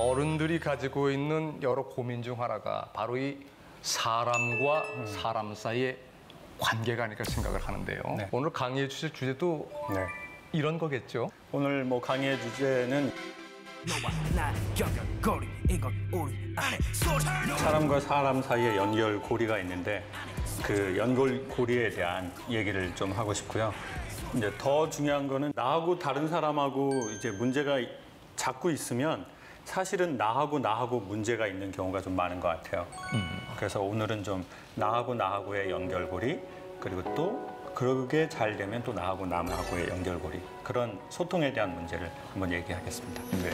어른들이 가지고 있는 여러 고민 중 하나가 바로 이 사람과 사람 사이의 관계가 아닐까 생각을 하는데요. 네. 오늘 강의해 주실 주제도 이런 거겠죠? 오늘 뭐 강의의 주제는 사람과 사람 사이의 연결고리가 있는데 그 연결고리에 대한 얘기를 좀 하고 싶고요. 이제 더 중요한 거는 나하고 다른 사람하고 이제 문제가 자꾸 있으면 사실은 나하고 문제가 있는 경우가 좀 많은 것 같아요. 그래서 오늘은 좀 나하고의 연결고리, 그리고 또 그러게 잘 되면 또 남하고의 연결고리, 그런 소통에 대한 문제를 한번 얘기하겠습니다. 네.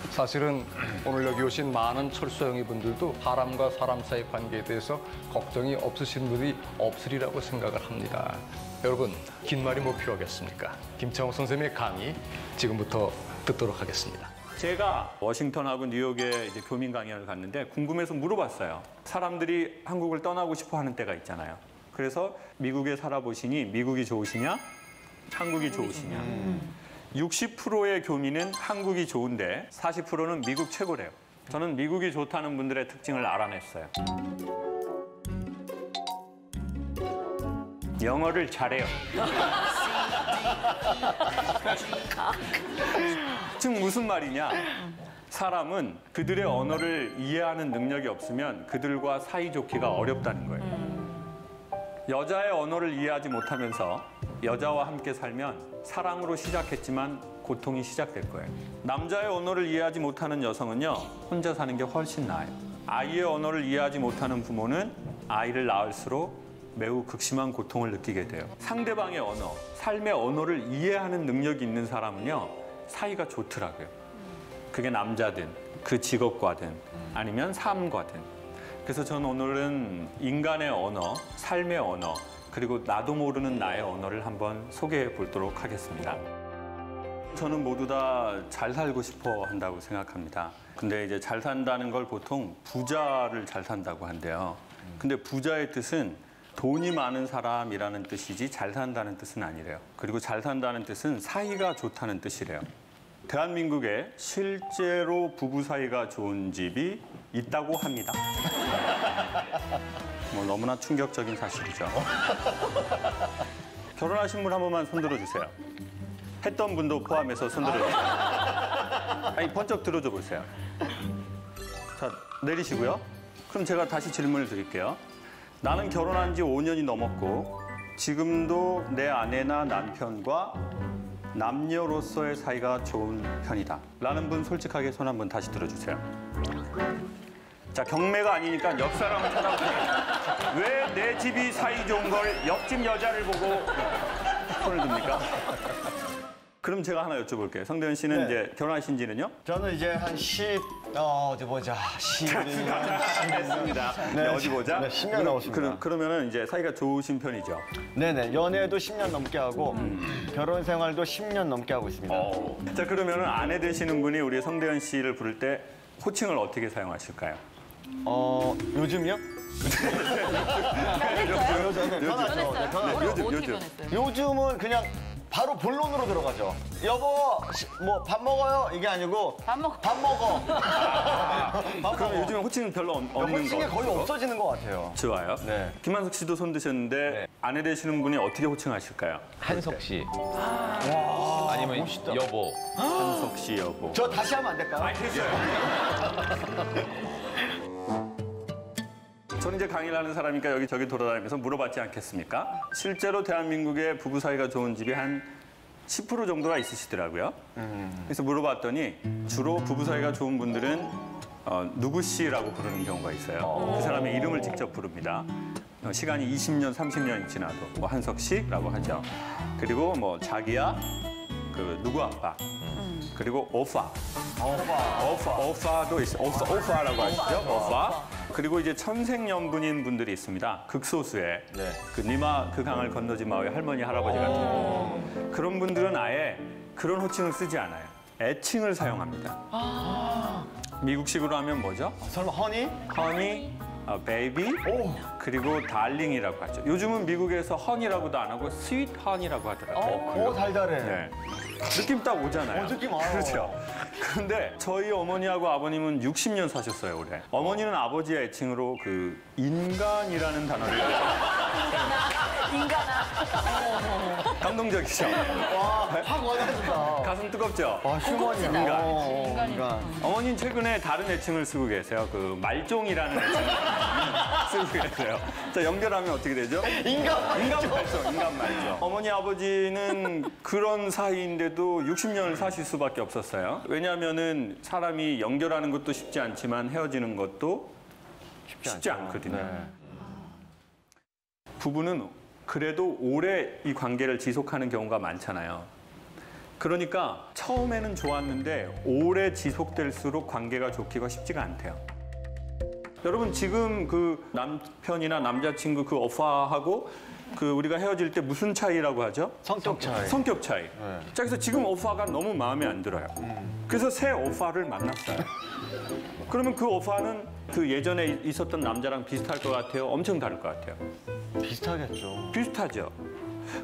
사실은 오늘 여기 오신 많은 철수영이 분들도 사람과 사람 사이 관계에 대해서 걱정이 없으신 분이 없으리라고 생각을 합니다. 여러분, 긴 말이 뭐 필요하겠습니까? 김창호 선생님의 강의 지금부터 듣도록 하겠습니다. 제가 워싱턴하고 뉴욕에 이제 교민 강연을 갔는데 궁금해서 물어봤어요. 사람들이 한국을 떠나고 싶어 하는 때가 있잖아요. 그래서 미국에 살아보시니 미국이 좋으시냐, 한국이 좋으시냐. 60%의 교민은 한국이 좋은데 40%는 미국 최고래요. 저는 미국이 좋다는 분들의 특징을 알아냈어요. 영어를 잘해요. 지금 무슨 말이냐? 사람은 그들의 언어를 이해하는 능력이 없으면 그들과 사이좋기가 어렵다는 거예요. 여자의 언어를 이해하지 못하면서 여자와 함께 살면 사랑으로 시작했지만 고통이 시작될 거예요. 남자의 언어를 이해하지 못하는 여성은요, 혼자 사는 게 훨씬 나아요. 아이의 언어를 이해하지 못하는 부모는 아이를 낳을수록 매우 극심한 고통을 느끼게 돼요. 상대방의 언어, 삶의 언어를 이해하는 능력이 있는 사람은요, 사이가 좋더라고요. 그게 남자든 그 직업과든 아니면 삶과든. 그래서 저는 오늘은 인간의 언어, 삶의 언어, 그리고 나도 모르는 나의 언어를 한번 소개해 보도록 하겠습니다. 저는 모두 다 잘 살고 싶어 한다고 생각합니다. 근데 이제 잘 산다는 걸 보통 부자를 잘 산다고 한대요. 근데 부자의 뜻은 돈이 많은 사람이라는 뜻이지 잘 산다는 뜻은 아니래요. 그리고 잘 산다는 뜻은 사이가 좋다는 뜻이래요. 대한민국에 실제로 부부 사이가 좋은 집이 있다고 합니다. 뭐 너무나 충격적인 사실이죠. 결혼하신 분 한 번만 손들어 주세요. 했던 분도 포함해서 손들어 주세요. 아니, 번쩍 들어줘 보세요. 자, 내리시고요. 그럼 제가 다시 질문을 드릴게요. 나는 결혼한 지 5년이 넘었고 지금도 내 아내나 남편과 남녀로서의 사이가 좋은 편이다 라는 분 솔직하게 손 한번 다시 들어주세요. 자, 경매가 아니니까 옆 사람을 찾아보세요. 왜 내 집이 사이 좋은 걸 옆집 여자를 보고 손을 듭니까? 그럼 제가 하나 여쭤볼게요. 성대현 씨는 이제 결혼하신 지는요? 저는 이제 한 12년 됐습니다. 네, 어디 보자. 네, 10년 넘었습니다. 그러면은 이제 사이가 좋으신 편이죠? 네네, 연애도 10년 넘게 하고 결혼 생활도 10년 넘게 하고 있습니다. 자, 그러면은 아내 되시는 분이 우리 성대현 씨를 부를 때 호칭을 어떻게 사용하실까요? 요즘이요? 요즘은 그냥 바로 본론으로 들어가죠. 여보, 뭐 밥 먹어요? 이게 아니고 밥 먹어. 그럼 요즘에 호칭은 별로 없는 거 같아요? 호칭이 거의 없어지는 것 같아요. 좋아요. 네. 김한석 씨도 손 드셨는데 네. 아내 되시는 분이 어떻게 호칭하실까요? 한석 씨. 아니면 멋있다. 여보. 한석 씨 여보. 저 다시 하면 안 될까요? 저는 이제 강의를 하는 사람이니까 여기저기 돌아다니면서 물어봤지 않겠습니까? 실제로 대한민국의 부부 사이가 좋은 집이 한 10% 정도가 있으시더라고요. 그래서 물어봤더니 주로 부부 사이가 좋은 분들은 누구 씨라고 부르는 경우가 있어요. 그 사람의 이름을 직접 부릅니다. 시간이 20년, 30년이 지나도 뭐 한석 씨라고 하죠. 그리고 뭐 자기야, 그 누구 아빠, 그리고 오빠도 있어요. 오빠라고 하시죠. 오빠. 그리고 이제 천생연분인 분들이 있습니다. 극소수의 그 니마 그 강을 건너지 마의 할머니 할아버지 같은 분. 그런 분들은 아예 그런 호칭을 쓰지 않아요. 애칭을 사용합니다. 미국식으로 하면 뭐죠? 설마 허니? 허니, 베이비, 그리고 달링이라고 하죠. 요즘은 미국에서 허니라고도 안 하고 스윗 허니라고 하더라고요. 오, 달달해. 네. 느낌 딱 오잖아요. 느낌 와요. 그렇죠. 그런데 저희 어머니하고 아버님은 60년 사셨어요, 올해. 어머니는 아버지의 애칭으로 그 인간이라는 단어를 인간아. 감동적이죠. 확 와닿는다. 가슴 뜨겁죠. 휴먼이 인간. 어머니는 최근에 다른 애칭을 쓰고 계세요. 그 말종이라는 애칭을 쓰고 계세요. 자, 연결하면 어떻게 되죠? 인간 말종. 어머니 아버지는 그런 사이인데도 60년을 사실 수밖에 없었어요. 왜냐하면은 사람이 연결하는 것도 쉽지 않지만 헤어지는 것도 쉽지 않거든요. 네. 부부는 그래도 오래 이 관계를 지속하는 경우가 많잖아요. 그러니까 처음에는 좋았는데 오래 지속될수록 관계가 좋기가 쉽지가 않대요. 여러분 지금 그 남편이나 남자친구 그 오빠하고 그 우리가 헤어질 때 무슨 차이라고 하죠? 성격 차이. 성격 차이. 자, 그래서 지금 오빠가 너무 마음에 안 들어요. 그래서 새 오빠를 만났어요. 그러면 그 오빠는 그 예전에 있었던 남자랑 비슷할 것 같아요? 엄청 다를 것 같아요? 비슷하겠죠. 비슷하죠.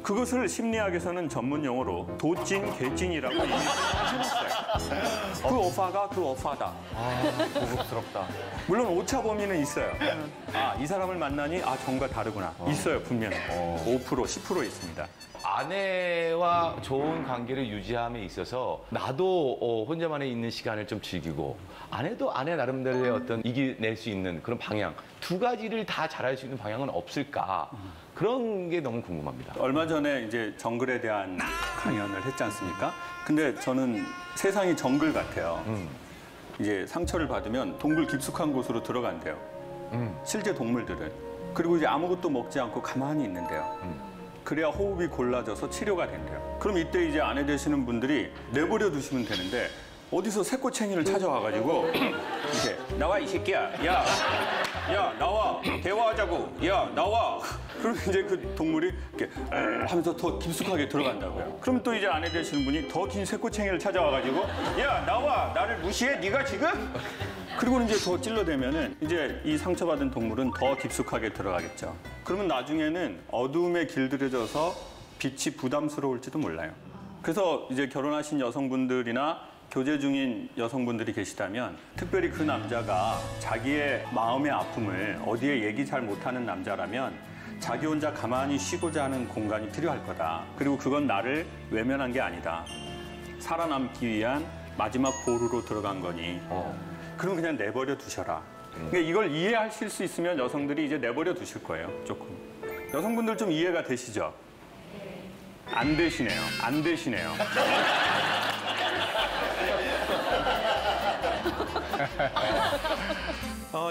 그것을 심리학에서는 전문 용어로 도찐, 개찐이라고 해놨어요. 그 오빠가 그 오빠다. 고급스럽다. 물론 오차 범위는 있어요. 아, 이 사람을 만나니 아, 전과 다르구나. 있어요, 분명히. 5%, 10% 있습니다. 아내와 좋은 관계를 유지함에 있어서 나도 혼자만에 있는 시간을 좀 즐기고 아내도 아내 나름대로의 어떤 이겨낼 수 있는 그런 방향 두 가지를 다 잘할 수 있는 방향은 없을까 그런 게 너무 궁금합니다. 얼마 전에 이제 정글에 대한 강연을 했지 않습니까? 근데 저는 세상이 정글 같아요. 이제 상처를 받으면 동굴 깊숙한 곳으로 들어간대요. 실제 동물들은. 그리고 이제 아무것도 먹지 않고 가만히 있는데요. 그래야 호흡이 골라져서 치료가 된대요. 그럼 이때 이제 아내 되시는 분들이 내버려 두시면 되는데 어디서 새꼬챙이를 찾아와가지고 이렇게 나와 이 새끼야, 야 나와 대화하자고, 야 나와. 그럼 이제 그 동물이 이렇게 하면서 더 깊숙하게 들어간다고요. 그럼 또 이제 아내 되시는 분이 더 긴 새꼬챙이를 찾아와가지고 야 나와, 나를 무시해 네가 지금? 그리고는 이제 더 찔러대면은 이제 이 상처받은 동물은 더 깊숙하게 들어가겠죠. 그러면 나중에는 어두움에 길들여져서 빛이 부담스러울지도 몰라요. 그래서 이제 결혼하신 여성분들이나 교제 중인 여성분들이 계시다면 특별히 그 남자가 자기의 마음의 아픔을 어디에 얘기 잘 못하는 남자라면 자기 혼자 가만히 쉬고자 하는 공간이 필요할 거다. 그리고 그건 나를 외면한 게 아니다. 살아남기 위한 마지막 보루로 들어간 거니. 그럼 그냥 내버려 두셔라. 그러니까 이걸 이해하실 수 있으면 여성들이 이제 내버려 두실 거예요, 조금. 여성분들 좀 이해가 되시죠? 안 되시네요. 안 되시네요.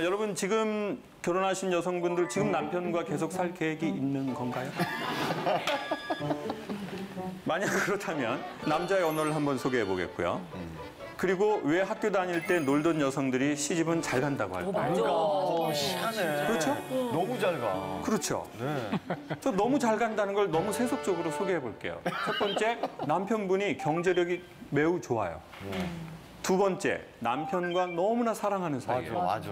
여러분 지금 결혼하신 여성분들 지금 남편과 계속 살 계획이 있는 건가요? 만약 그렇다면 남자의 언어를 한번 소개해 보겠고요. 그리고 왜 학교 다닐 때 놀던 여성들이 시집은 잘 간다고 할까요? 시간에. 그렇죠? 너무 잘 가. 그렇죠. 네. 저 너무 잘 간다는 걸 너무 세속적으로 소개해 볼게요. 첫 번째, 남편분이 경제력이 매우 좋아요. 두 번째, 남편과 너무나 사랑하는 사이예요. 맞아.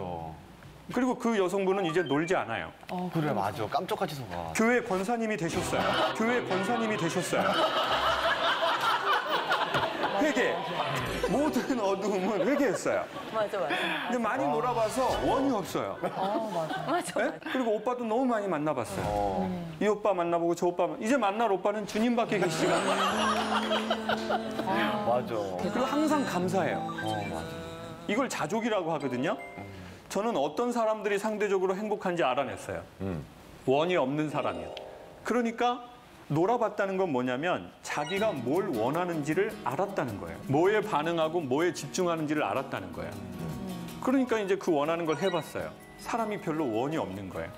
그리고 그 여성분은 이제 놀지 않아요. 그래, 맞아. 깜짝같이 속아. 교회 권사님이 되셨어요. 교회 권사님이 되셨어요. 회개. 모든 어두움은 회개했어요. 맞아. 근데 많이 놀아봐서 원이 없어요. 맞아. 네? 그리고 오빠도 너무 많이 만나봤어요. 이 오빠 만나보고 저 오빠 이제 만날 오빠는 주님밖에 계시지가 않아요. 맞아. 그리고 항상 감사해요. 맞아. 이걸 자족이라고 하거든요. 저는 어떤 사람들이 상대적으로 행복한지 알아냈어요. 원이 없는 사람이요. 그러니까 놀아봤다는 건 뭐냐면 자기가 뭘 원하는지를 알았다는 거예요. 뭐에 반응하고 뭐에 집중하는지를 알았다는 거예요. 그러니까 이제 그 원하는 걸 해봤어요. 사람이 별로 원이 없는 거예요.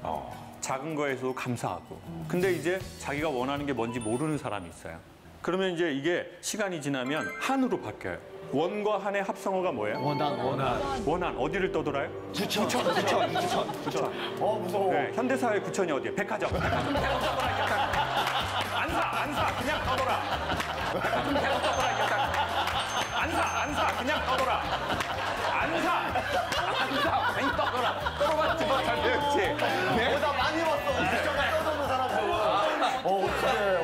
작은 거에서도 감사하고. 근데 이제 자기가 원하는 게 뭔지 모르는 사람이 있어요. 그러면 이제 이게 시간이 지나면 한으로 바뀌어요. 원과 한의 합성어가 뭐예요? 원한. 어디를 떠돌아요? 구천. 무서워. 네, 현대사회 구천이 어디예요? 백화점. 안 사. 그냥 떠돌아. 백화점 계속 떠돌아. 안 사. 그냥 떠돌아. 안 사. 괜히 떠돌아. 떠돌아봤지 뭐 잘 배웠지. 네? 나 많이 봤어. 떠도는 사람들. 그래.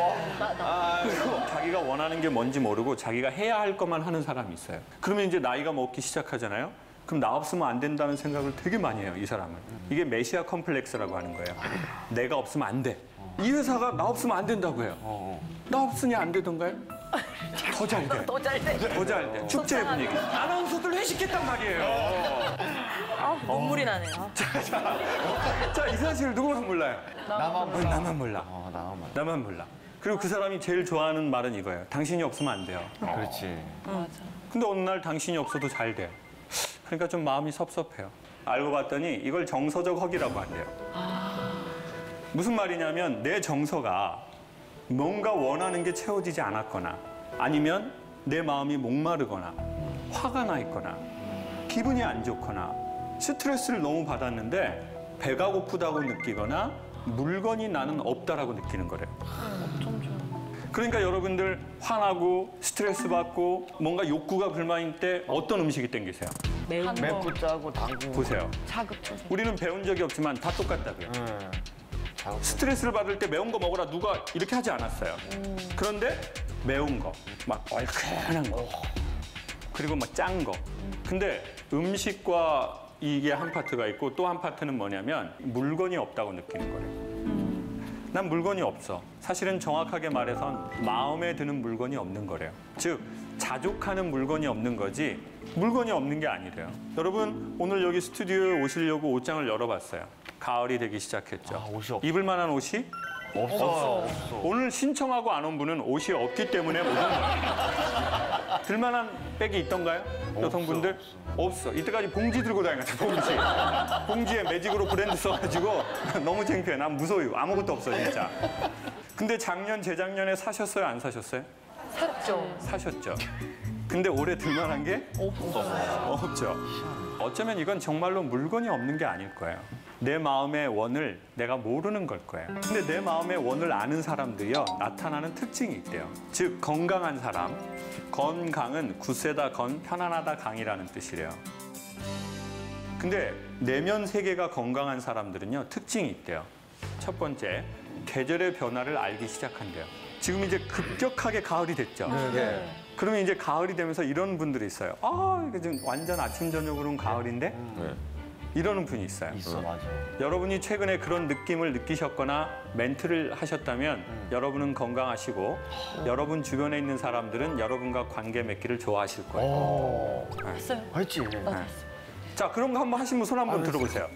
그리고 자기가 원하는 중요한 게 뭔지 모르고 자기가 해야 할 것만 하는 사람이 있어요. 그러면 이제 나이가 먹기 시작하잖아요. 그럼 나 없으면 안 된다는 생각을 되게 많이 해요, 이 사람은. 이게 메시아 컴플렉스라고 하는 거예요. 내가 없으면 안 돼. 이 회사가 나 없으면 안 된다고 해요. 나 없으니 안 되던가요? 더 잘 돼. 더 잘 돼. 더 잘 돼. 축제 분위기. 아나운서들 회식했단 말이에요. 아, 눈물이 나네요. 자, 이 사실을 누구만 몰라요? 나만 몰라. 나만 몰라. 나만 몰라. 나만 몰라. 그리고 그 사람이 제일 좋아하는 말은 이거예요. 당신이 없으면 안 돼요. 그렇지. 맞아. 근데 어느 날 당신이 없어도 잘 돼. 그러니까 좀 마음이 섭섭해요. 알고 봤더니 이걸 정서적 허기라고 한대요. 무슨 말이냐면 내 정서가 뭔가 원하는 게 채워지지 않았거나 아니면 내 마음이 목마르거나 화가 나 있거나 기분이 안 좋거나 스트레스를 너무 받았는데 배가 고프다고 느끼거나 물건이 나는 없다라고 느끼는 거래요. 그러니까 여러분들 화나고 스트레스 받고 뭔가 욕구가 불만일 때 어떤 음식이 땡기세요? 매운 거. 맵고 짜고 달고. 보세요. 자극적인. 우리는 배운 적이 없지만 다 똑같다고요. 네. 스트레스를 받을 때 매운 거 먹으라 누가 이렇게 하지 않았어요. 그런데 매운 거, 막 얼큰한 거, 그리고 막 짠 거. 근데 음식과 이게 한 파트가 있고 또 한 파트는 뭐냐면 물건이 없다고 느끼는 거예요. 난 물건이 없어. 사실은 정확하게 말해선 마음에 드는 물건이 없는 거래요. 즉, 자족하는 물건이 없는 거지 물건이 없는 게 아니래요. 여러분, 오늘 여기 스튜디오에 오시려고 옷장을 열어봤어요. 가을이 되기 시작했죠. 아, 옷이 없어. 입을 만한 옷이 없어. 오늘 신청하고 안 온 분은 옷이 없기 때문에 못 온 거예요. 들만한 백이 있던가요? 여성분들? 없어. 이때까지 봉지 들고 다녔어요, 봉지. 봉지에 매직으로 브랜드 써가지고 너무 창피해. 난 무서워요. 아무것도 없어, 진짜. 근데 작년, 재작년에 사셨어요? 안 사셨어요? 샀죠. 사셨죠. 근데 올해 들만한 게? 없죠. 어쩌면 이건 정말로 물건이 없는 게 아닐 거예요. 내 마음의 원을 내가 모르는 걸 거예요. 근데 내 마음의 원을 아는 사람들이요, 나타나는 특징이 있대요. 즉, 건강한 사람. 건강은 굳세다 건, 편안하다 강이라는 뜻이래요. 근데 내면 세계가 건강한 사람들은요, 특징이 있대요. 첫 번째, 계절의 변화를 알기 시작한대요. 지금 이제 급격하게 가을이 됐죠. 네. 그러면 이제 가을이 되면서 이런 분들이 있어요. 아, 이게 지금 완전 아침 저녁으로는 가을인데? 이러는 분이 있어요. 있어, 맞아. 여러분이 최근에 그런 느낌을 느끼셨거나 멘트를 하셨다면 여러분은 건강하시고 여러분 주변에 있는 사람들은 여러분과 관계 맺기를 좋아하실 거예요. 했어요. 했지. 자, 그런 거 한번 하신 분 손 한번 들어보세요.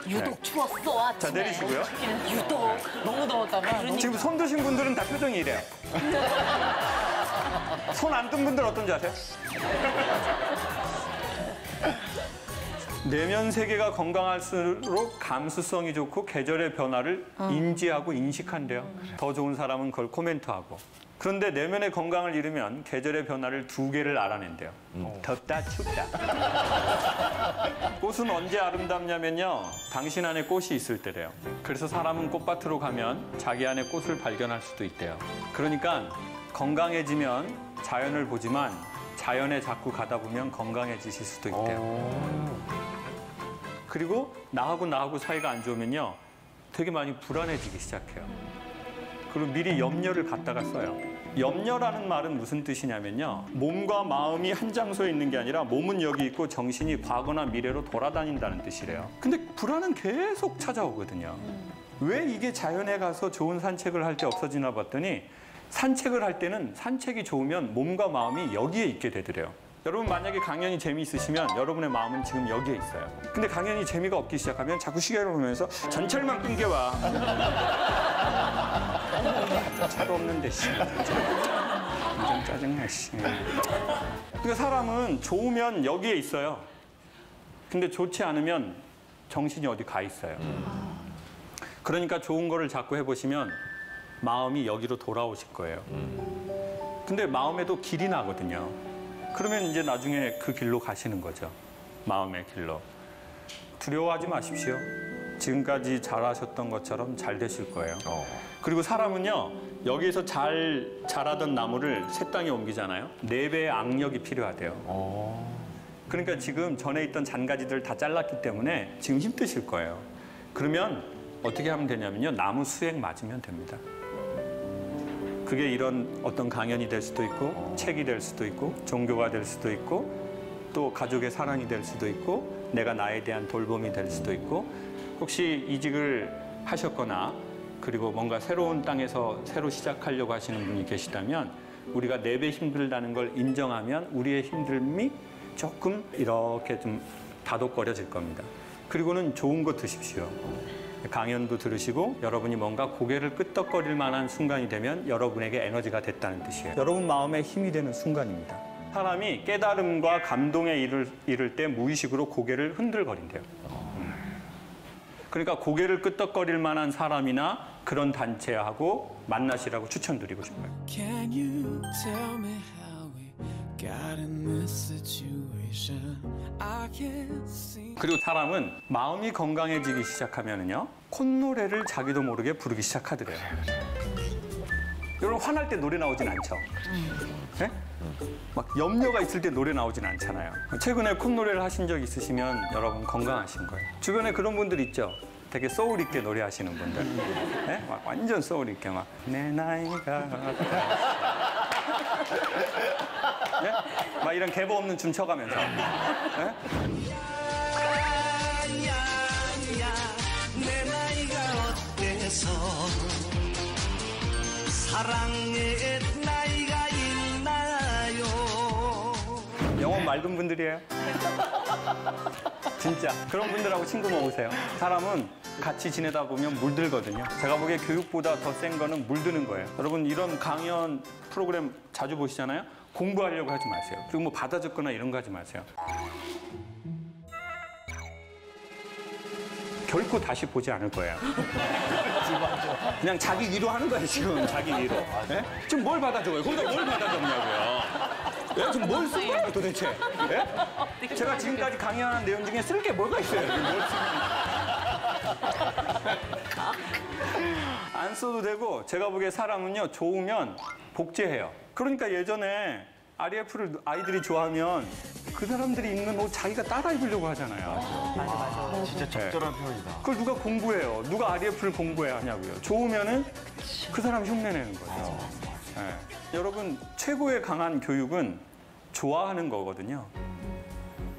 유독 추웠어, 아침에. 자, 내리시고요. 유독. 너무 더웠다가. 지금 손 드신 분들은 다 표정이 이래요. 손 안 든 분들 어떤지 아세요? 내면 세계가 건강할수록 감수성이 좋고 계절의 변화를 인지하고 인식한대요. 더 좋은 사람은 그걸 코멘트하고. 그런데 내면의 건강을 잃으면 계절의 변화를 2개를 알아낸대요. 덥다, 춥다. 꽃은 언제 아름답냐면요, 당신 안에 꽃이 있을 때래요. 그래서 사람은 꽃밭으로 가면 자기 안에 꽃을 발견할 수도 있대요. 그러니까 건강해지면 자연을 보지만 자연에 자꾸 가다 보면 건강해지실 수도 있대요. 그리고 나하고 사이가 안 좋으면요, 되게 많이 불안해지기 시작해요. 그리고 미리 염려를 갖다가 써요. 염려라는 말은 무슨 뜻이냐면요, 몸과 마음이 한 장소에 있는 게 아니라 몸은 여기 있고 정신이 과거나 미래로 돌아다닌다는 뜻이래요. 근데 불안은 계속 찾아오거든요. 왜 이게 자연에 가서 좋은 산책을 할 때 없어지나 봤더니 산책을 할 때는 산책이 좋으면 몸과 마음이 여기에 있게 되더래요. 여러분, 만약에 강연이 재미있으시면 여러분의 마음은 지금 여기에 있어요. 근데 강연이 재미가 없기 시작하면 자꾸 시계를 보면서 전철만 끊겨와. 차도 없는데, 씨. 완전 짜증나, 씨. 그러니까 사람은 좋으면 여기에 있어요. 근데 좋지 않으면 정신이 어디 가 있어요. 그러니까 좋은 거를 자꾸 해보시면 마음이 여기로 돌아오실 거예요. 근데 마음에도 길이 나거든요. 그러면 이제 나중에 그 길로 가시는 거죠. 마음의 길로. 두려워하지 마십시오. 지금까지 잘하셨던 것처럼 잘 되실 거예요. 그리고 사람은요, 여기에서 잘 자라던 나무를 새 땅에 옮기잖아요. 4배의 악력이 필요하대요. 그러니까 지금 전에 있던 잔가지들을 다 잘랐기 때문에 지금 힘드실 거예요. 그러면 어떻게 하면 되냐면요, 나무 수액 맞으면 됩니다. 그게 이런 어떤 강연이 될 수도 있고 책이 될 수도 있고 종교가 될 수도 있고 또 가족의 사랑이 될 수도 있고 내가 나에 대한 돌봄이 될 수도 있고 혹시 이직을 하셨거나 그리고 뭔가 새로운 땅에서 새로 시작하려고 하시는 분이 계시다면 우리가 4배 힘들다는 걸 인정하면 우리의 힘듦이 조금 이렇게 좀 다독거려질 겁니다. 그리고는 좋은 거 드십시오. 강연도 들으시고 여러분이 뭔가 고개를 끄덕거릴 만한 순간이 되면 여러분에게 에너지가 됐다는 뜻이에요. 여러분 마음에 힘이 되는 순간입니다. 사람이 깨달음과 감동에 이를 때 무의식으로 고개를 흔들거린대요. 그러니까 고개를 끄덕거릴 만한 사람이나 그런 단체하고 만나시라고 추천드리고 싶어요. Can you tell me how we got in this situation? I can't see. 그리고 사람은 마음이 건강해지기 시작하면은요 콧노래를 자기도 모르게 부르기 시작하더래요. 여러분 화날 때 노래 나오진 않죠? 네? 막 염려가 있을 때 노래 나오진 않잖아요. 최근에 콧노래를 하신 적 있으시면 여러분 건강하신 거예요. 주변에 그런 분들 있죠? 되게 소울 있게 노래하시는 분들. 네? 막 완전 소울 있게 막 내 나이가 네? 막 이런 개보 없는 춤 춰가면서. 네? 내 나이가 어때서 사랑의 나이가 있나요? 영혼 맑은 분들이에요. 진짜 그런 분들하고 친구 먹으세요. 사람은 같이 지내다 보면 물들거든요. 제가 보기에 교육보다 더 센 거는 물드는 거예요. 여러분 이런 강연 프로그램 자주 보시잖아요. 공부하려고 하지 마세요. 그리고 뭐 받아 적거나 이런 거 하지 마세요. 결코 다시 보지 않을 거예요. 그냥 자기 위로 하는 거예요, 지금. 자기 위로. 네? 지금 뭘 받아 적어요? 거기다 뭘 받아 적냐고요? 네? 지금 뭘 쓴 거예요, 도대체? 네? 제가 지금까지 강연한 내용 중에 쓸 게 뭐가 있어요? 뭘 안 써도 되고, 제가 보기에 사람은요, 좋으면 복제해요. 그러니까 예전에 REF를 아이들이 좋아하면 그 사람들이 입는 옷 자기가 따라 입으려고 하잖아요. 진짜 적절한 표현이다. 그걸 누가 공부해요? 누가 REF를 공부해야 하냐고요. 좋으면은 그 사람 흉내내는 거죠. 네. 여러분, 최고의 강한 교육은 좋아하는 거거든요.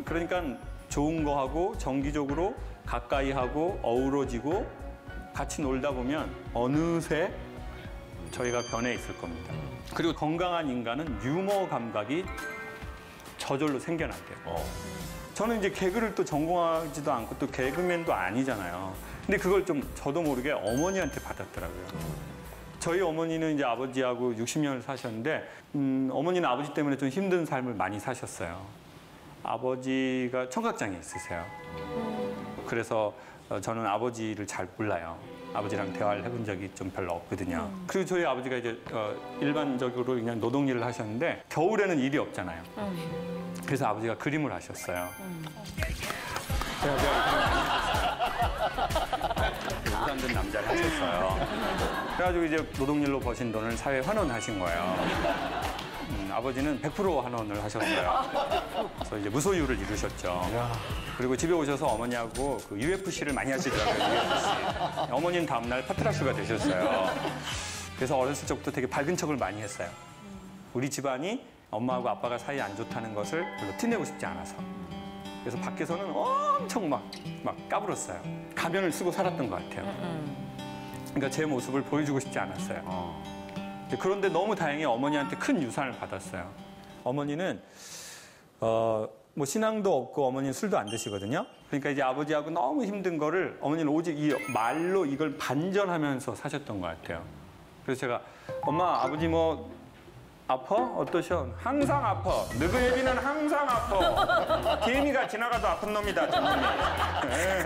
그러니까 좋은 거 하고 정기적으로 가까이 하고 어우러지고 같이 놀다 보면 어느새 저희가 변해 있을 겁니다. 그리고 건강한 인간은 유머 감각이 저절로 생겨난대요. 저는 이제 개그를 또 전공하지도 않고 또 개그맨도 아니잖아요. 근데 그걸 좀 저도 모르게 어머니한테 받았더라고요. 저희 어머니는 이제 아버지하고 60년을 사셨는데 어머니는 아버지 때문에 좀 힘든 삶을 많이 사셨어요. 아버지가 청각장애 있으세요. 그래서 저는 아버지를 잘 몰라요. 아버지랑 대화를 해본 적이 좀 별로 없거든요. 그리고 저희 아버지가 이제 일반적으로 그냥 노동일을 하셨는데 겨울에는 일이 없잖아요. 그래서 아버지가 그림을 하셨어요. 제가 우산 든 남자를 하셨어요. 그래가지고 이제 노동일로 버신 돈을 사회에 환원하신 거예요. 아버지는 100% 환원을 하셨어요. 그래서 이제 무소유를 이루셨죠. 그리고 집에 오셔서 어머니하고 그 UFC를 많이 하시더라고요. UFC. 어머니는 다음날 파트라슈가 되셨어요. 그래서 어렸을 적부터 되게 밝은 척을 많이 했어요. 우리 집안이 엄마하고 아빠가 사이 안 좋다는 것을 별로 티내고 싶지 않아서. 그래서 밖에서는 엄청 막 까불었어요. 가면을 쓰고 살았던 것 같아요. 그러니까 제 모습을 보여주고 싶지 않았어요. 그런데 너무 다행히 어머니한테 큰 유산을 받았어요. 어머니는 뭐 신앙도 없고 어머니는 술도 안 드시거든요. 그러니까 이제 아버지하고 너무 힘든 거를 어머니는 오직 이 말로 이걸 반전하면서 사셨던 것 같아요. 그래서 제가 엄마 아버지 뭐 아파? 어떠셔? 항상 아파. 너희 애비는 항상 아파. 개미가 지나가도 아픈 놈이다, 저놈이. 네.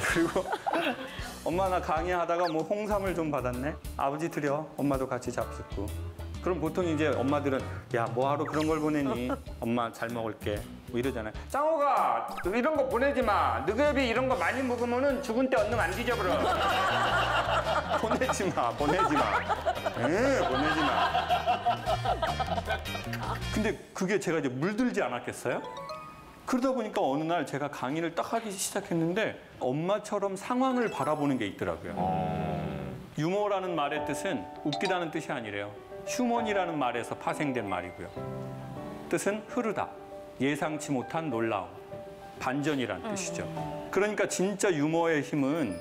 그리고 엄마 나 강의하다가 뭐 홍삼을 좀 받았네. 아버지 드려. 엄마도 같이 잡숫고. 그럼 보통 이제 엄마들은 야 뭐하러 그런 걸 보내니? 엄마 잘 먹을게. 뭐 이러잖아요. 짱호가 너 이런 거 보내지 마. 너희 애비 이런 거 많이 먹으면은 죽은 때 얻는 안 뒤져버려. 보내지 마. 보내지 마. 네, 보내지 마. 근데 그게 제가 이제 물들지 않았겠어요? 그러다 보니까 어느 날 제가 강의를 딱 하기 시작했는데 엄마처럼 상황을 바라보는 게 있더라고요. 유머라는 말의 뜻은 웃기다는 뜻이 아니래요. 휴먼이라는 말에서 파생된 말이고요. 뜻은 흐르다, 예상치 못한 놀라움, 반전이란 뜻이죠. 그러니까 진짜 유머의 힘은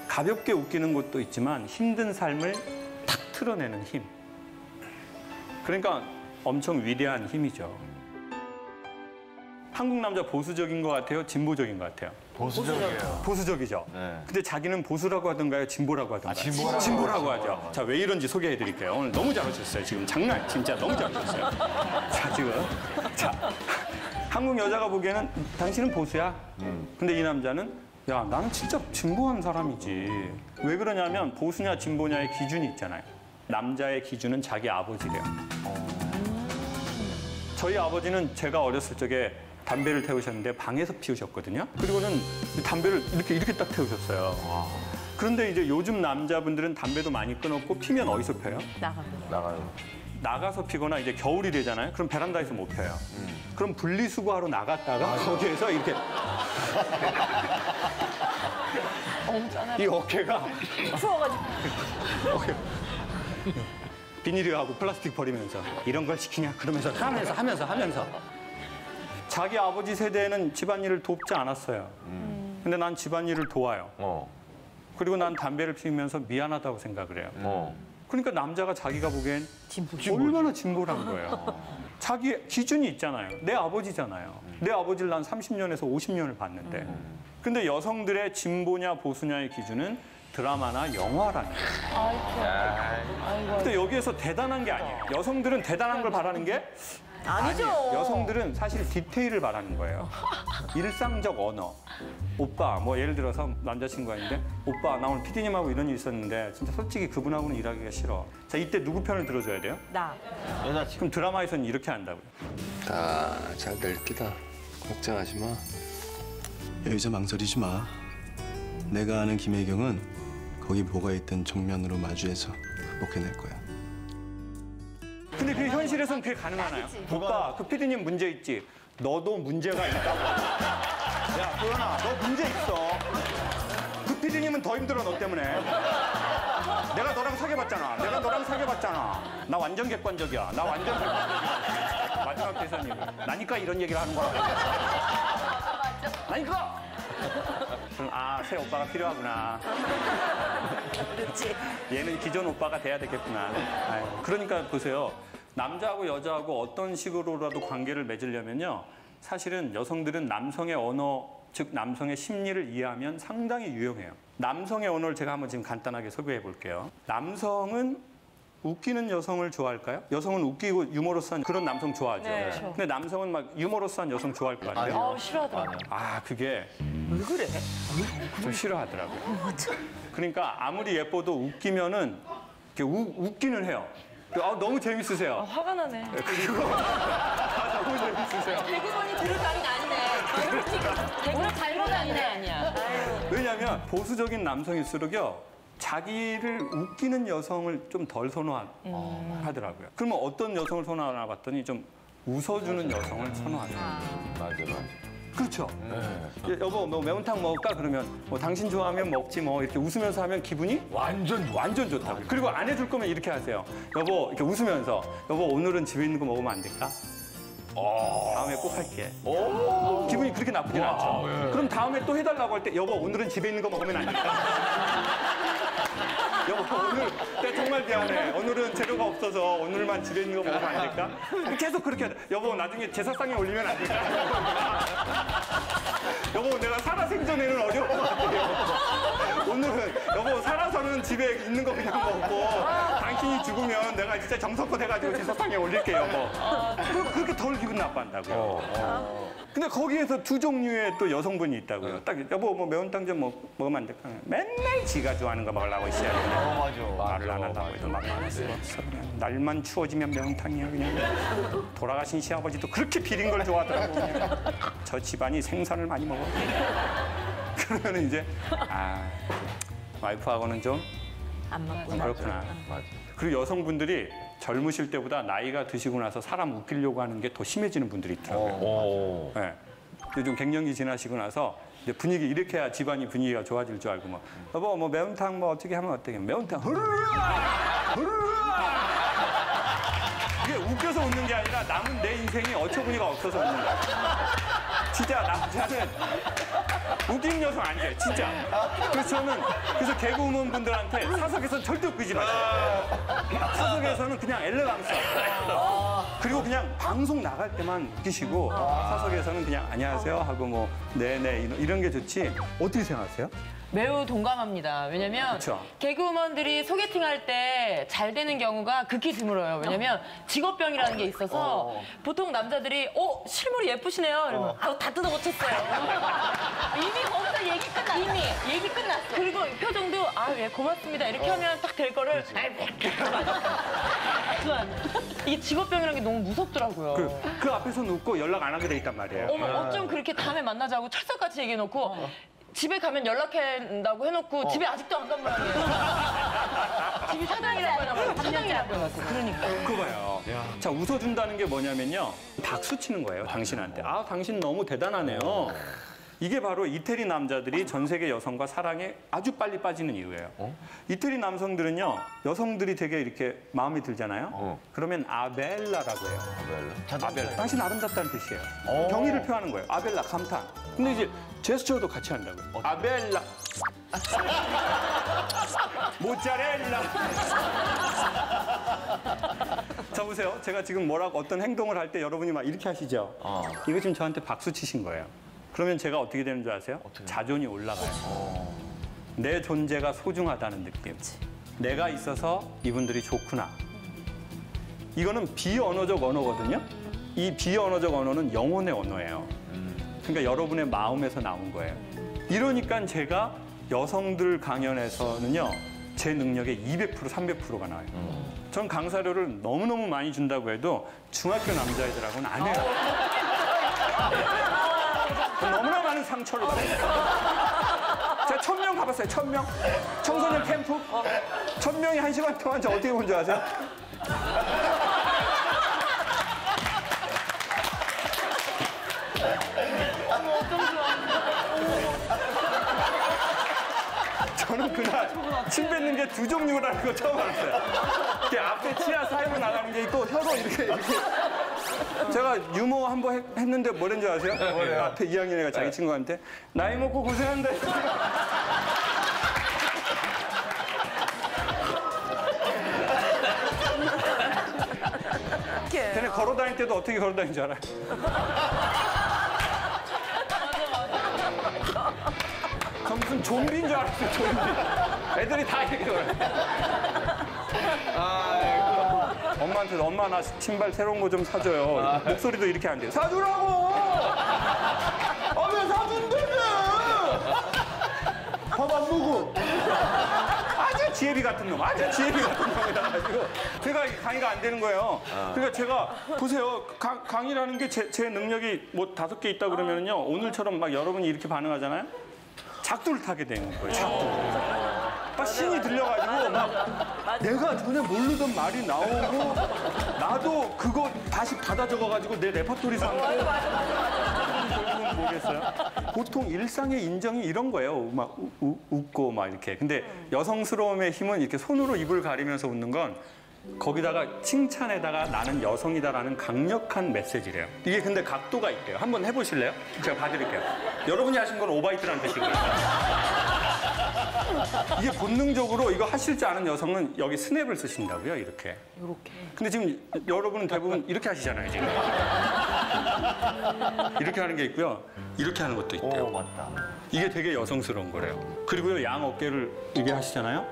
가볍게 웃기는 것도 있지만 힘든 삶을 탁 틀어내는 힘. 그러니까 엄청 위대한 힘이죠. 한국 남자 보수적인 것 같아요? 진보적인 것 같아요? 보수적이에요. 보수적이죠. 네. 근데 자기는 보수라고 하던가요? 진보라고 하던가요? 진보라고 하죠. 자, 왜 이런지 소개해 드릴게요. 오늘 너무 잘하셨어요. 지금 장난, 진짜 너무 잘하셨어요. 자, 지금. 자, 한국 여자가 보기에는 당신은 보수야. 근데 이 남자는 야, 나는 진짜 진보한 사람이지. 왜 그러냐면 보수냐 진보냐의 기준이 있잖아요. 남자의 기준은 자기 아버지래요. 저희 아버지는 제가 어렸을 적에 담배를 태우셨는데 방에서 피우셨거든요. 그리고는 이 담배를 이렇게 딱 태우셨어요. 그런데 이제 요즘 남자분들은 담배도 많이 끊었고 피면 어디서 펴요? 나가요. 나가서 피거나 이제 겨울이 되잖아요. 그럼 베란다에서 못 펴요. 그럼 분리수거하러 나갔다가 거기에서 이렇게 이 어깨가 추워가지고. 비닐하고 플라스틱 버리면서 이런 걸 시키냐 그러면서 하면서 자기 아버지 세대에는 집안일을 돕지 않았어요. 근데 난 집안일을 도와요. 그리고 난 담배를 피우면서 미안하다고 생각을 해요. 그러니까 남자가 자기가 보기엔 얼마나 진보란 거예요. 자기 기준이 있잖아요. 내 아버지잖아요. 내 아버지를 난 30년에서 50년을 봤는데. 근데 여성들의 진보냐 보수냐의 기준은 드라마나 영화라는 거예요. 근데 여기에서 대단한 게 아니에요. 여성들은 대단한 걸 바라는 게 아니죠. 아니에요. 여성들은 사실 디테일을 바라는 거예요. 일상적 언어. 오빠, 뭐 예를 들어서 남자친구가 있는데 오빠, 나 오늘 PD님하고 이런 일 있었는데 진짜 솔직히 그분하고는 일하기가 싫어. 자, 이때 누구 편을 들어줘야 돼요? 나. 여자친구. 그럼 드라마에서는 이렇게 한다고요. 다 잘 될 기다. 걱정하지 마. 여기서 망설이지 마. 내가 아는 김혜경은 거기 뭐가 있든 정면으로 마주해서 극복해낼 거야. 근데 그 현실에서는 그게 가능하나요? 오빠, 그 PD님 문제 있지? 너도 문제가 있다고. 야, 도연아, 너 문제 있어. 그 PD님은 더 힘들어, 너 때문에. 내가 너랑 사귀어봤잖아. 나 완전 객관적이야. 마지막 대사님. 나니까 이런 얘기를 하는 거야. 나니까! 아, 새 오빠가 필요하구나. 그렇지. 얘는 기존 오빠가 돼야 되겠구나. 아유, 그러니까 보세요. 남자하고 여자하고 어떤 식으로라도 관계를 맺으려면요. 사실은 여성들은 남성의 언어, 즉 남성의 심리를 이해하면 상당히 유용해요. 남성의 언어를 제가 한번 지금 간단하게 소개해 볼게요. 남성은 웃기는 여성을 좋아할까요? 여성은 웃기고 유머러스한 그런 남성 좋아하죠. 네. 근데 남성은 막 유머러스한 여성 좋아할 것 같아요. 싫어하더라. 아, 그게 왜 그래? 좀 싫어하더라고요. 그러니까 아무리 예뻐도 웃기면은 이렇게 웃기는 해요. 아, 너무 재밌으세요. 화가 나네. 너무 재밌으세요. 개그맨이 들을 따위는 아니네. 개그맨 잘못 아니야. 왜냐하면 보수적인 남성일수록요. 자기를 웃기는 여성을 좀 덜 선호하더라고요. 그러면 어떤 여성을 선호하나 봤더니 좀 웃어주는 여성을 선호하더라고요. 맞아. 그렇죠. 여보, 뭐 매운탕 먹을까? 그러면 뭐 당신 좋아하면 먹지 뭐 이렇게 웃으면서 하면 기분이 완전 좋다고요. 그리고 안 해줄 거면 이렇게 하세요. 여보, 이렇게 웃으면서 여보, 오늘은 집에 있는 거 먹으면 안 될까? 다음에 꼭 할게. 기분이 그렇게 나쁘진 않죠. 그럼 다음에 또 해달라고 할 때 여보, 오늘은 집에 있는 거 먹으면 안 될까? 여보, 오늘 내가 정말 미안해. 오늘은 재료가 없어서 오늘만 집에 있는 거 먹으면 안 될까? 계속 그렇게 하자. 여보, 나중에 제사상에 올리면 안 될까? 여보, 내가 살아생전에는 어려울 것 같아요. 오늘은 여보, 살아서는 집에 있는 거 그냥 먹고 당신이 죽으면 내가 진짜 정성껏 해가지고 제사상에 올릴게요, 여보. 그렇게 덜 기분 나빠한다고요. 근데 거기에서 두 종류의 또 여성분이 있다고요. 딱 여보, 뭐 매운탕 좀 먹으면 안 될까? 맨날 지가 좋아하는 거 먹으려고 있어야 돼. 맞아. 말을 안 하려고 해도 막 안 했어. 그냥 날만 추워지면 매운탕이야 그냥. 돌아가신 시아버지도 그렇게 비린 걸 좋아하더라고. 그냥. 저 집안이 생선을 많이 먹어. 그러면 이제 와이프하고는 좀 안 맞고. 그렇구나. 맞아. 그리고 여성분들이 젊으실 때보다 나이가 드시고 나서 사람 웃기려고 하는 게 더 심해지는 분들이 있더라고요. 네. 요즘 갱년기 지나시고 나서 근데 분위기 이렇게 해야 집안이 분위기가 좋아질 줄 알고 뭐 여보 뭐 매운탕 뭐 어떻게 하면 어떻게 매운탕 이게 웃겨서 웃는 게 아니라 남은 내 인생이 어처구니가 없어서 웃는 거야. 진짜 남자는 웃긴 녀석 아니에요, 진짜. 그래서 개그우먼 분들한테 사석에서는 절대 웃기지 마세요. 사석에서는 그냥 엘레강스. 그리고 그냥 방송 나갈 때만 웃기시고 사석에서는 그냥 안녕하세요 하고 뭐 네네 이런 게 좋지. 어떻게 생각하세요? 매우 동감합니다. 왜냐면 그쵸. 개그우먼들이 소개팅할 때 잘 되는 경우가 극히 드물어요. 왜냐면 직업병이라는 게 있어서 보통 남자들이 실물이 예쁘시네요. 이러면 아우 다 뜯어 고쳤어요. 이미 거기서 얘기 끝났어. 이미 얘기 끝났어. 그리고 표정도 예 고맙습니다. 이렇게 하면 딱 될 거를 이게 직업병이라는 게 너무 무섭더라고요. 그 앞에서는 웃고 연락 안 하게 돼 있단 말이에요. 어쩜 그렇게 다음에 만나자고 철석같이 얘기해놓고 집에 가면 연락한다고 해놓고 집에 아직도 안 간 모양이에요. 집이 사장이라고 해놓고 사장이라고 해놓고 그러니까. 그거 봐요. 자, 웃어준다는 게 뭐냐면요. 박수 치는 거예요, 당신한테. 아, 당신 너무 대단하네요. 이게 바로 이태리 남자들이 전 세계 여성과 사랑에 아주 빨리 빠지는 이유예요. 이태리 남성들은요, 여성들이 되게 이렇게 마음에 들잖아요. 그러면 아벨라라고 해요. 아벨라. 당신 아름답다는 뜻이에요. 경의를 표하는 거예요. 아벨라, 감탄. 근데 이제 제스처도 같이 한다고요. 아벨라. 모짜렐라. 자, 보세요. 제가 지금 어떤 행동을 할 때 여러분이 막 이렇게 하시죠? 이거 지금 저한테 박수 치신 거예요. 그러면 제가 어떻게 되는 줄 아세요? 자존이 올라가요. 내 존재가 소중하다는 느낌. 내가 있어서 이분들이 좋구나. 이거는 비언어적 언어거든요. 이 비언어적 언어는 영혼의 언어예요. 그러니까 여러분의 마음에서 나온 거예요. 이러니까 제가 여성들 강연에서는요. 제 능력의 200%, 300%가 나와요. 전 강사료를 너무너무 많이 준다고 해도 중학교 남자애들하고는 안 해요. 너무나 많은 상처를 받아요. 제가 1000명 가봤어요, 1000명. 청소년 캠프. 1000명이 1시간 동안 저 어떻게 본 줄 아세요? 저는 그날 침 뱉는 게 두 종류라는 거 처음 알았어요. 이렇게 앞에 치아 사이로 나가는 게 있고 혀로 이렇게. 제가 유머 한번 했는데 뭐랬는 줄 아세요? 앞에 2학년 애가 자기 친구한테 나이 먹고 고생한다. 걔네 걸어 다닐 때도 어떻게 걸어 다니는 줄 알아요? 전 무슨 좀비인 줄 알았어요, 좀비. 애들이 다 이렇게 걸어요. 엄마한테 엄마 나 신발 새로운 거 좀 사줘요. 목소리도 이렇게 안 돼요. 사주라고! 왜 사준다며! 밥 안 먹어. 아주 지혜비 같은 놈, 아주 지혜비 같은 놈이라 가지고 제가 강의가 안 되는 거예요. 그러니까 제가 보세요. 강의라는 게 제 능력이 뭐 5개 있다 그러면요. 오늘처럼 막 여러분이 이렇게 반응하잖아요. 작두를 타게 되는 거예요. 작두. 막 신이 들려가지고 막 내가 전혀 모르던 말이 나오고 나도 그거 다시 받아 적어가지고 내 레퍼토리 삼고 결국은 뭐겠어요? 보통 일상의 인정이 이런 거예요. 막 웃고 막 이렇게. 근데 여성스러움의 힘은 이렇게 손으로 입을 가리면서 웃는 건 거기다가 칭찬에다가 나는 여성이다라는 강력한 메시지래요. 이게 근데 각도가 있대요. 한번 해보실래요? 제가 봐드릴게요. 여러분이 하신 건 오바이트라는 뜻이고요. 이게 본능적으로 이거 하실 줄 아는 여성은 여기 스냅을 쓰신다고요, 이렇게. 이렇게. 근데 지금 여러분은 대부분 이렇게 하시잖아요, 지금. 이렇게 하는 게 있고요. 이렇게 하는 것도 있대요. 맞다. 이게 되게 여성스러운 거래요. 그리고요, 양 어깨를 이렇게 하시잖아요.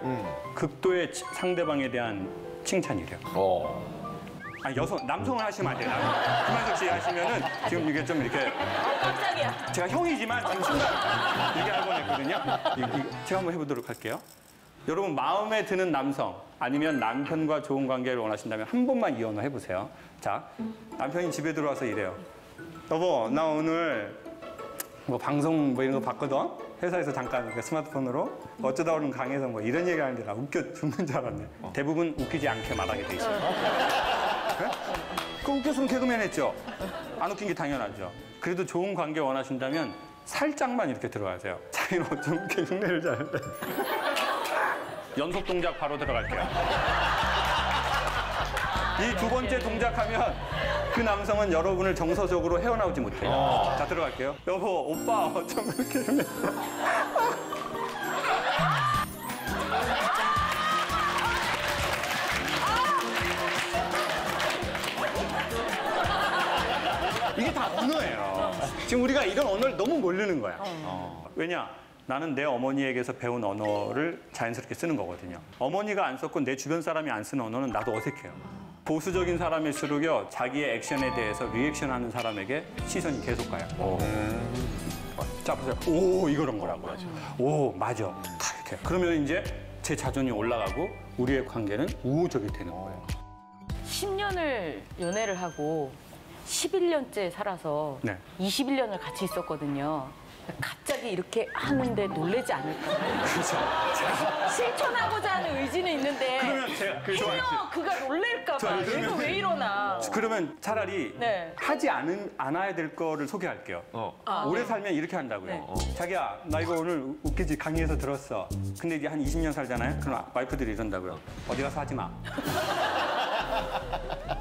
극도의 상대방에 대한 칭찬이래요. 남성을 하시면 안 돼요. 김한석 씨 하시면은 지금 이게 좀 이렇게. 깜짝이야. 제가 형이지만 지금 순간 이렇게 할 뻔했거든요. 제가 한번 해보도록 할게요. 여러분 마음에 드는 남성 아니면 남편과 좋은 관계를 원하신다면 한 번만 이 언어 해보세요. 자, 남편이 집에 들어와서 이래요. 여보, 나 오늘 뭐 방송 뭐 이런 거 봤거든. 회사에서 잠깐 스마트폰으로 어쩌다 오는 강에서 뭐 이런 얘기 하는데 나 웃겨 죽는 줄 알았네. 대부분 웃기지 않게 말하게 돼 있어요. 네? 그 웃겼으면 개그맨 했죠. 안 웃긴 게 당연하죠. 그래도 좋은 관계 원하신다면 살짝만 이렇게 들어가세요. 자기는 좀 이렇게 흉내를 잘 내. 연속 동작 바로 들어갈게요. 이 두 번째 동작하면 그 남성은 여러분을 정서적으로 헤어나오지 못해요. 자, 들어갈게요. 여보, 오빠, 좀 이렇게 흉내. 이게 다 언어예요. 지금 우리가 이런 언어를 너무 모르는 거야. 왜냐? 나는 내 어머니에게서 배운 언어를 자연스럽게 쓰는 거거든요. 어머니가 안 썼고 내 주변 사람이 안 쓰는 언어는 나도 어색해요. 보수적인 사람일수록요, 자기의 액션에 대해서 리액션하는 사람에게 시선이 계속 가요. 자, 보세요. 오, 이런 거라고요. 오, 맞아. 다 이렇게. 그러면 이제 제 자존이 올라가고 우리의 관계는 우호적이 되는 거예요. 10년을 연애를 하고 11년째 살아서 네. 21년을 같이 있었거든요. 갑자기 이렇게 하는데 놀라지 않을까? 그렇죠. 실천하고자 하는 의지는 있는데 그러면 제가 해요 그가 놀랄까 봐. 얘가 왜 이러나? 그러면 차라리 네. 하지 않아야 될 거를 소개할게요. 오래 살면 이렇게 한다고요. 자기야, 나 이거 오늘 웃기지? 강의에서 들었어. 근데 이제 한 20년 살잖아요? 그럼 와이프들이 이런다고요. 어디 가서 하지 마.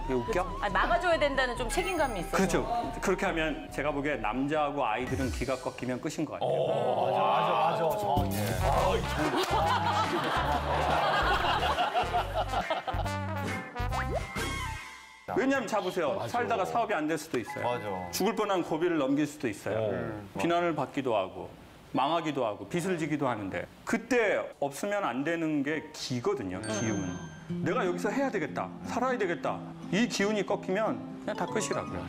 이거 웃겨? 아니, 막아줘야 된다는 좀 책임감이 있어요. 그렇죠. 그렇게 하면 제가 보기에 남자하고 아이들은 기가 꺾이면 끝인 것 같아요. 맞아. 정확해. 왜냐하면 자 보세요. 살다가 사업이 안 될 수도 있어요. 맞아. 죽을 뻔한 고비를 넘길 수도 있어요. 비난을 받기도 하고 망하기도 하고 빚을 지기도 하는데 그때 없으면 안 되는 게 기거든요. 기운. 내가 여기서 해야 되겠다. 살아야 되겠다. 이 기운이 꺾이면 그냥 다 끝이라고요.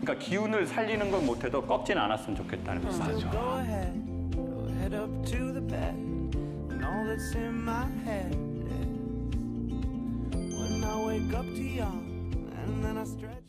그러니까 기운을 살리는 건 못해도 꺾진 않았으면 좋겠다는 거죠. Go ahead, go head up to the bed, and all that's in my head. When I wake up too young, and then I stretch.